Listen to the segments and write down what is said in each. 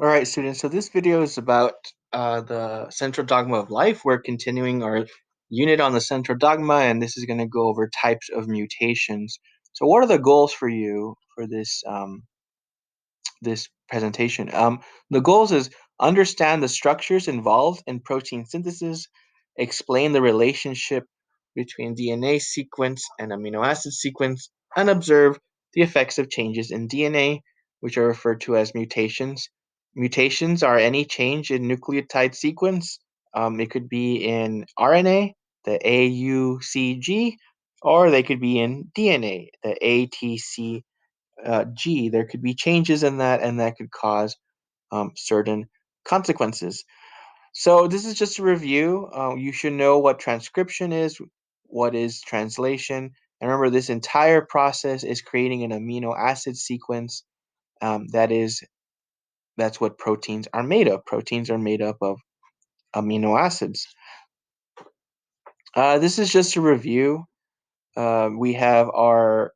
All right, students. So this video is about the central dogma of life. We're continuing our unit on the central dogma, and this is going to go over types of mutations. So, what are the goals for you for this presentation? The goals is understand the structures involved in protein synthesis, explain the relationship between DNA sequence and amino acid sequence, and observe the effects of changes in DNA, which are referred to as mutations. Mutations are any change in nucleotide sequence. It could be in RNA, the AUCG, or they could be in DNA, the ATC G. There could be changes in that, and that could cause certain consequences. So this is just a review. You should know what transcription is, what is translation, and remember this entire process is creating an amino acid sequence. That's what proteins are made of. Proteins are made up of amino acids. This is just a review. We have our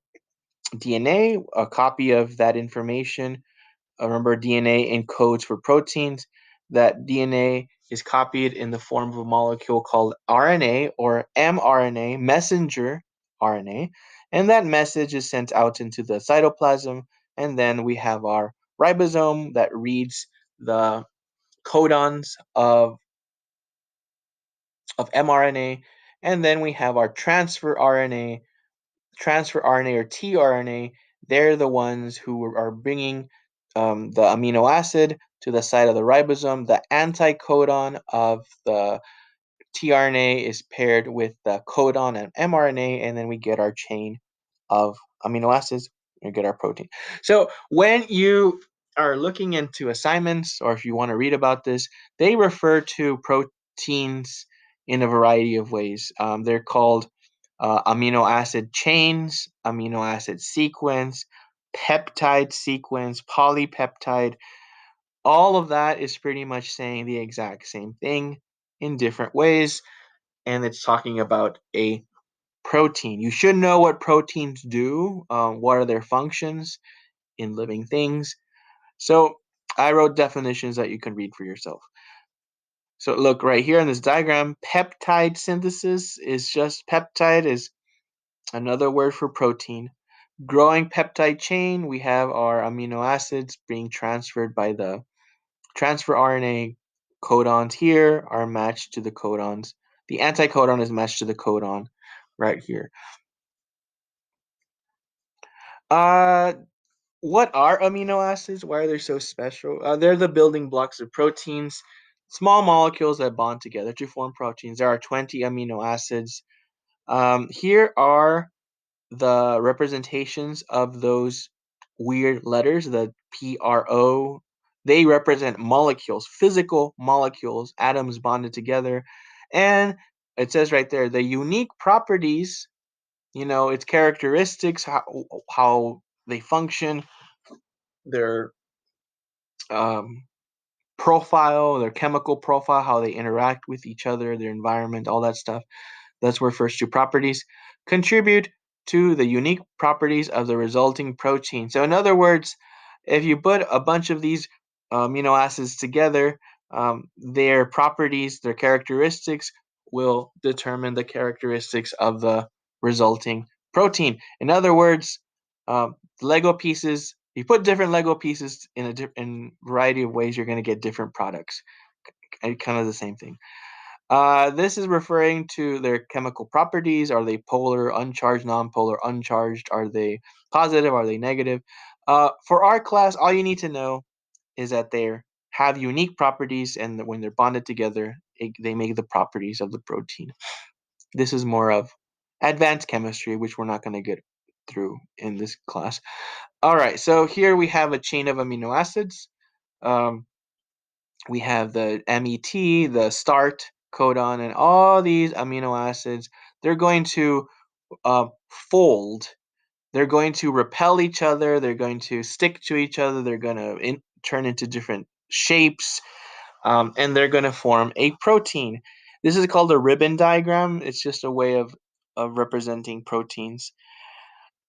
DNA, a copy of that information. Remember, DNA encodes for proteins. That DNA is copied in the form of a molecule called RNA or mRNA, messenger RNA, and that message is sent out into the cytoplasm. And then we have our ribosome that reads the codons of mRNA, and then we have our transfer RNA or tRNA. They're the ones who are bringing the amino acid to the site of the ribosome. The anticodon of the tRNA is paired with the codon and mRNA, and then we get our chain of amino acids. We get our protein. So when you are looking into assignments, or if you want to read about this, they refer to proteins in a variety of ways. They're called amino acid chains, amino acid sequence, peptide sequence, polypeptide. All of that is pretty much saying the exact same thing in different ways, and it's talking about a protein. You should know what proteins do, what are their functions in living things. So I wrote definitions that you can read for yourself. So look right here in this diagram, peptide synthesis is just peptide is another word for protein. Growing peptide chain, we have our amino acids being transferred by the transfer RNA. Codons here are matched to the codons. The anticodon is matched to the codon right here. Uh, what are amino acids? Why are they so special? They're the building blocks of proteins, small molecules that bond together to form proteins. There are 20 amino acids. Here are the representations of those weird letters, the PRO. They represent molecules, physical molecules, atoms bonded together. And it says right there, the unique properties, its characteristics, how they function, their um, profile, their chemical profile, how they interact with each other, their environment, all that stuff. That's where first two properties contribute to the unique properties of the resulting protein. So, in other words, if you put a bunch of these amino acids together, their properties, their characteristics will determine the characteristics of the resulting protein. In other words, Lego pieces. You put different Lego pieces in in variety of ways, you're going to get different products. Kind of the same thing. This is referring to their chemical properties. Are they polar, uncharged, nonpolar, uncharged? Are they positive? Are they negative? For our class, all you need to know is that they have unique properties, and that when they're bonded together, they make the properties of the protein. This is more of advanced chemistry, which we're not going to get through in this class. All right, so here we have a chain of amino acids. Um, we have the MET, the start codon, and all these amino acids. They're going to fold. They're going to repel each other. They're going to stick to each other. They're going to turn into different shapes, and they're going to form a protein. This is called a ribbon diagram. It's just a way of representing proteins.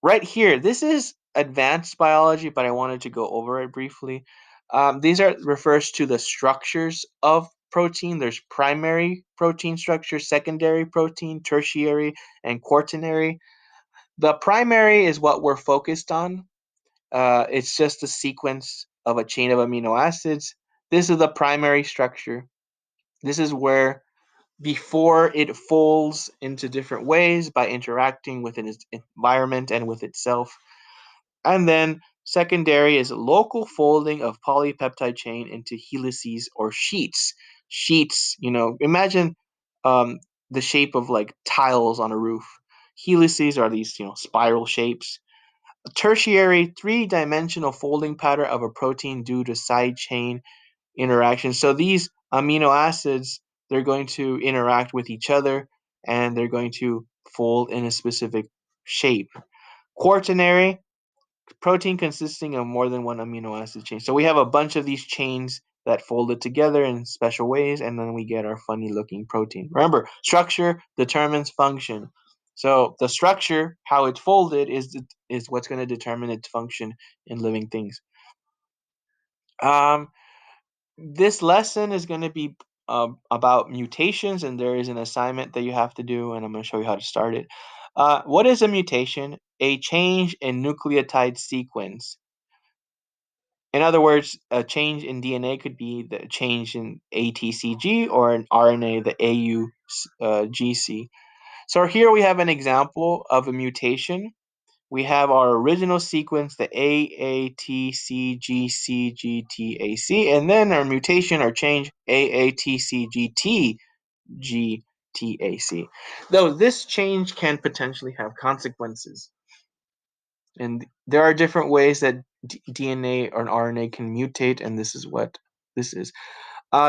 Right here, this is advanced biology, but I wanted to go over it briefly. These are refers to the structures of protein. There's primary protein structure, secondary protein, tertiary, and quaternary. The primary is what we're focused on. It's just a sequence of a chain of amino acids. This is the primary structure. This is where before it folds into different ways by interacting with its environment and with itself. And then secondary is local folding of polypeptide chain into helices or sheets. Sheets, imagine um, the shape of like tiles on a roof. Helices are these, spiral shapes. A tertiary three-dimensional folding pattern of a protein due to side chain interaction. So these amino acids, they're going to interact with each other and they're going to fold in a specific shape. Quaternary, protein consisting of more than one amino acid chain. So we have a bunch of these chains that folded together in special ways, and then we get our funny looking protein. Remember, structure determines function. So the structure, how it's folded, is what's going to determine its function in living things. Um, this lesson is going to be about mutations, and there is an assignment that you have to do, and I'm going to show you how to start it. What is a mutation? A change in nucleotide sequence. In other words, a change in DNA could be the change in ATCG or in RNA, the AUGC. So here we have an example of a mutation. We have our original sequence, the AATCGCGTAC, and then our mutation or change AATCGTGTAC. Though this change can potentially have consequences. And there are different ways that DNA or an RNA can mutate, and this is what this is.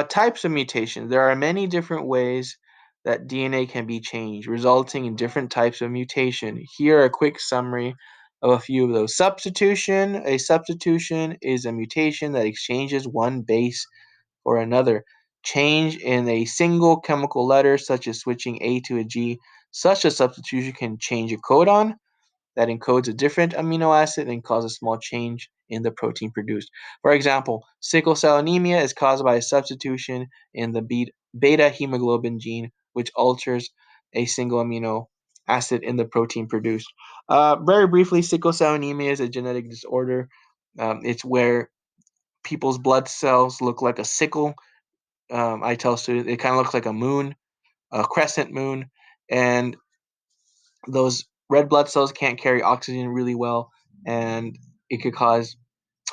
Types of mutation. There are many different ways that DNA can be changed, resulting in different types of mutation. Here, a quick summary of a few of those. Substitution. A substitution is a mutation that exchanges one base for another. Change in a single chemical letter, such as switching A to a G. Such a substitution can change a codon that encodes a different amino acid and cause a small change in the protein produced. For example, sickle cell anemia is caused by a substitution in the beta hemoglobin gene, which alters a single amino acid in the protein produced. Very briefly, sickle cell anemia is a genetic disorder. It's where people's blood cells look like a sickle. I tell students it kind of looks like a moon, a crescent moon, and those red blood cells can't carry oxygen really well, and it could cause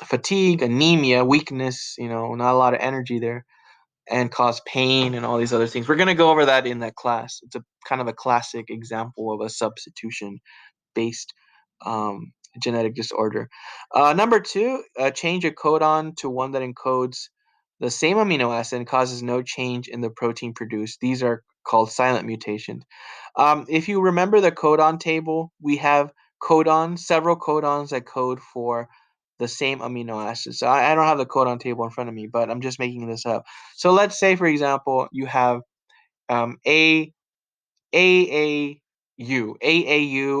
fatigue, anemia, weakness, not a lot of energy there, and cause pain and all these other things. We're going to go over that in that class. It's a kind of a classic example of a substitution based um, genetic disorder. Number two, change a codon to one that encodes the same amino acid and causes no change in the protein produced. These are called silent mutations. If you remember the codon table, we have several codons that code for the same amino acid. So I don't have the codon table in front of me, but I'm just making this up. So let's say, for example, you have A AAU,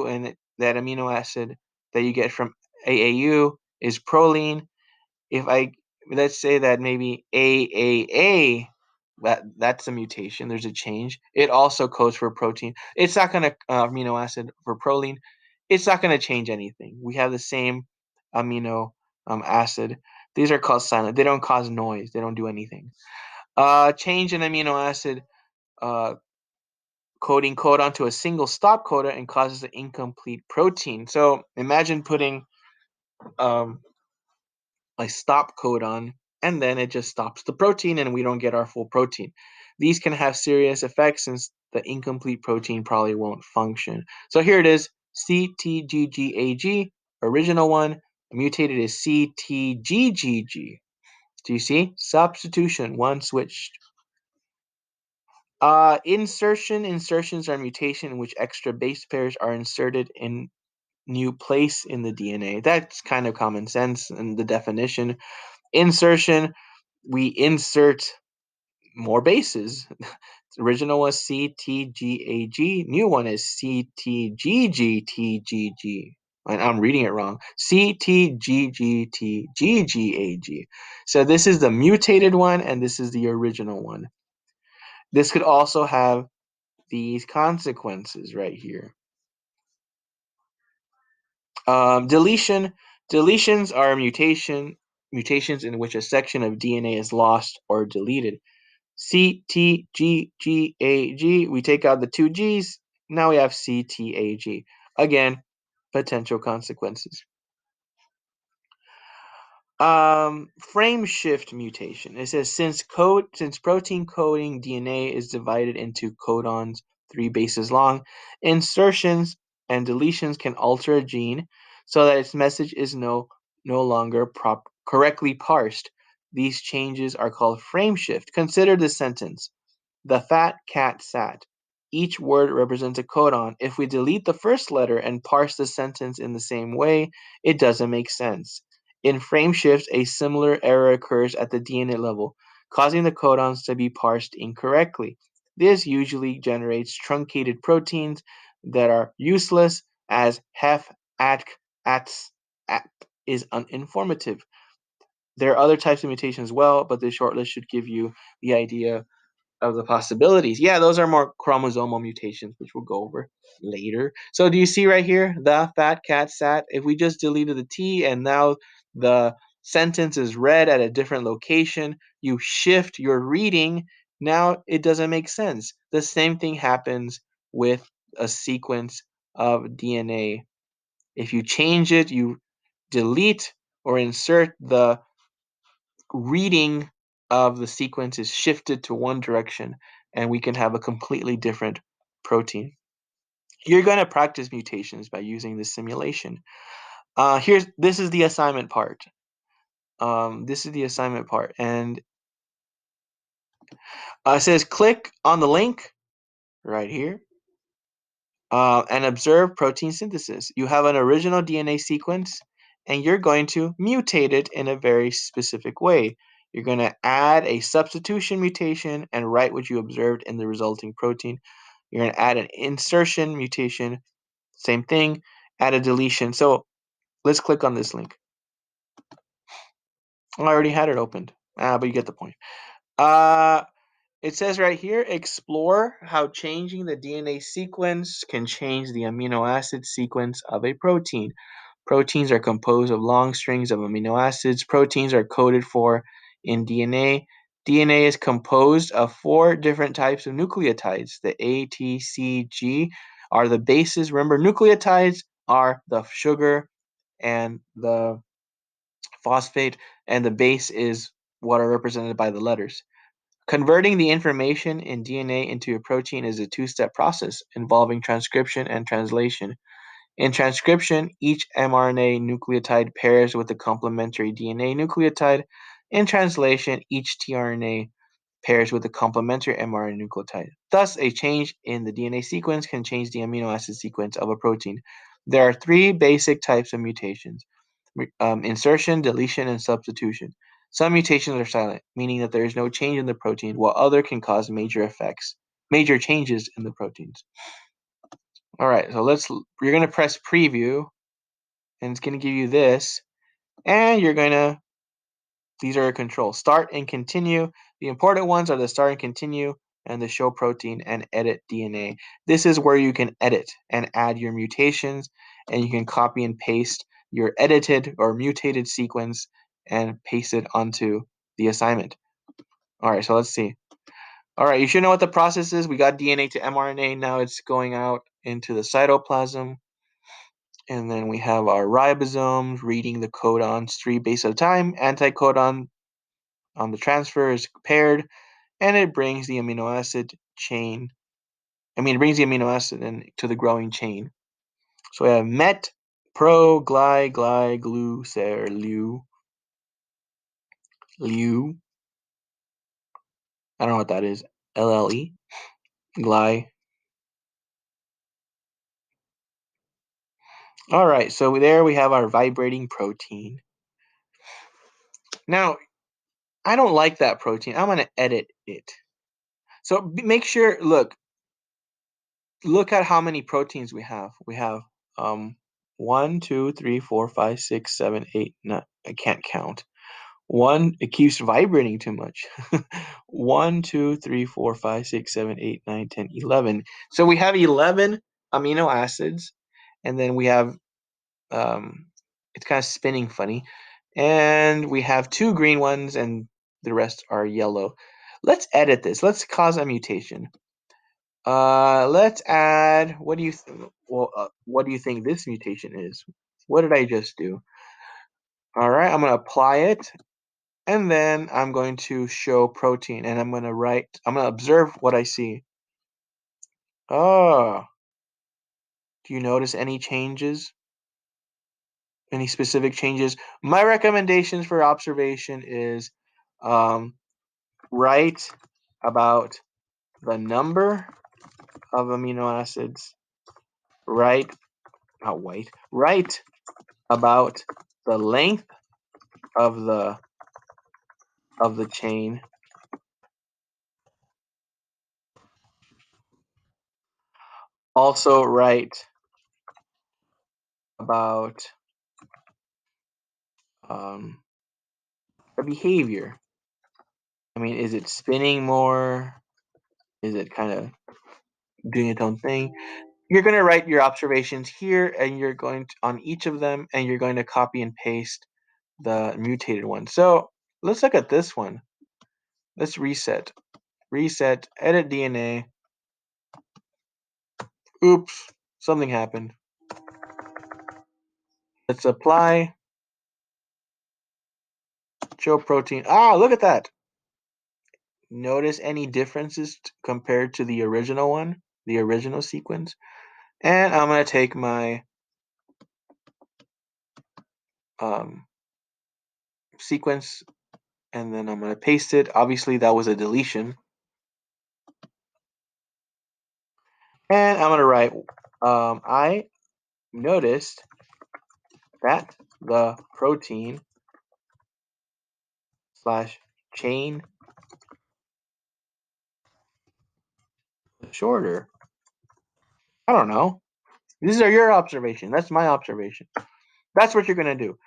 and that amino acid that you get from AAU is proline. If I Let's say that maybe AAA, that's a mutation. There's a change. It also codes for protein. It's not going to amino acid for proline. It's not going to change anything. We have the same amino acid. These are called silent. They don't cause noise. They don't do anything. Change in amino acid uh, coding codon to a single stop codon and causes an incomplete protein. So imagine putting um, a stop codon and then it just stops the protein and we don't get our full protein. These can have serious effects since the incomplete protein probably won't function. So here it is, CTGGAG, original one, mutated is CTGGG. Do you see? Substitution, one switched. Insertions are mutation in which extra base pairs are inserted in new place in the DNA. That's kind of common sense in the definition. Insertion, we insert more bases. Original was CTGAG, new one is CTGGTGG. and I'm reading it wrong. CTGGTGGAG. So this is the mutated one, and this is the original one. This could also have these consequences right here. Deletions are mutations in which a section of DNA is lost or deleted. CTGGAG, we take out the two G's, now we have CTAG. Again, potential consequences. Frame shift mutation. It says since protein coding DNA is divided into codons 3 bases long, insertions and deletions can alter a gene so that its message is no longer correctly parsed. These changes are called frame shift. Consider this sentence. The fat cat sat. Each word represents a codon. If we delete the first letter and parse the sentence in the same way, it doesn't make sense. In frame shifts, a similar error occurs at the DNA level, causing the codons to be parsed incorrectly. This usually generates truncated proteins that are useless, as hef, atk, ats, at is uninformative. There are other types of mutations as well, but this short list should give you the idea of the possibilities. Yeah, those are more chromosomal mutations, which we'll go over later. So do you see right here, the fat cat sat? If we just deleted the T and now the sentence is read at a different location, you shift your reading, now it doesn't make sense. The same thing happens with a sequence of DNA. If you change it, you delete or insert, the reading of the sequence is shifted to one direction, and we can have a completely different protein. You're going to practice mutations by using this simulation. This is the assignment part. This is the assignment part, and it says click on the link right here and observe protein synthesis. You have an original DNA sequence, and you're going to mutate it in a very specific way. You're going to add a substitution mutation and write what you observed in the resulting protein. You're going to add an insertion mutation, same thing, add a deletion. So let's click on this link. I already had it opened, but you get the point. It says right here, explore how changing the DNA sequence can change the amino acid sequence of a protein. Proteins are composed of long strings of amino acids. Proteins are coded for in DNA. DNA is composed of 4 different types of nucleotides. The A, T, C, G are the bases. Remember, nucleotides are the sugar and the phosphate, and the base is what are represented by the letters. Converting the information in DNA into a protein is a 2-step process involving transcription and translation. In transcription, each mRNA nucleotide pairs with a complementary DNA nucleotide. In translation, each tRNA pairs with a complementary mRNA nucleotide. Thus, a change in the DNA sequence can change the amino acid sequence of a protein. There are 3 basic types of mutations: insertion, deletion, and substitution. Some mutations are silent, meaning that there is no change in the protein, while other can cause major changes in the proteins. All right, so you're going to press preview, and it's going to give you this, and these are controls. Start and continue. The important ones are the start and continue, and the show protein and edit DNA. This is where you can edit and add your mutations, and you can copy and paste your edited or mutated sequence and paste it onto the assignment. All right, so let's see. All right, you should know what the process is. We got DNA to mRNA. Now it's going out into the cytoplasm. And then we have our ribosomes reading the codons 3 base at a time. Anticodon on the transfer is paired, and it brings the amino acid chain. It brings the amino acid into the growing chain. So we have met, pro, glu, ser, liu. I don't know what that is. LLE, gly. All right, so there we have our vibrating protein. Now, I don't like that protein. I'm going to edit it. So make sure, look at how many proteins we have. We have 1, 2, 3, 4, 5, 6, 7, 8, 9. I can't count. One, it keeps vibrating too much. 1, 2, 3, 4, 5, 6, 7, 8, 9, 10, 11. So we have 11 amino acids, and then we have um, it's kind of spinning funny, and we have two green ones, and the rest are yellow. Let's edit this. Let's cause a mutation. Let's add. What do you well? What do you think this mutation is? What did I just do? All right, I'm gonna apply it, and then I'm going to show protein, and I'm gonna write. I'm gonna observe what I see. Oh, do you notice any changes? Any specific changes? My recommendations for observation is, um, write about the number of amino acids. Write, not white. Write about the length of the chain. Also write about um, the behavior. I mean, is it spinning more? Is it kind of doing its own thing? You're going to write your observations here, and you're going to, on each of them, and you're going to copy and paste the mutated one. So let's look at this one. Let's reset. Reset, edit DNA. Oops, something happened. Let's apply, show protein. Ah, look at that. Notice any differences compared to the original one, the original sequence. And I'm going to take my um, sequence, and then I'm going to paste it. Obviously, that was a deletion. And I'm going to write, I noticed that the protein slash chain shorter. I don't know. These are your observation. That's my observation. That's what you're going to do.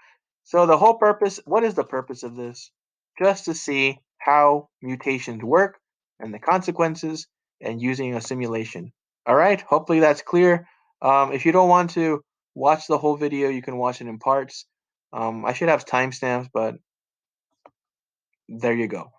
So the whole purpose, what is the purpose of this? Just to see how mutations work and the consequences and using a simulation. All right, hopefully that's clear. If you don't want to watch the whole video, you can watch it in parts. I should have timestamps, but there you go.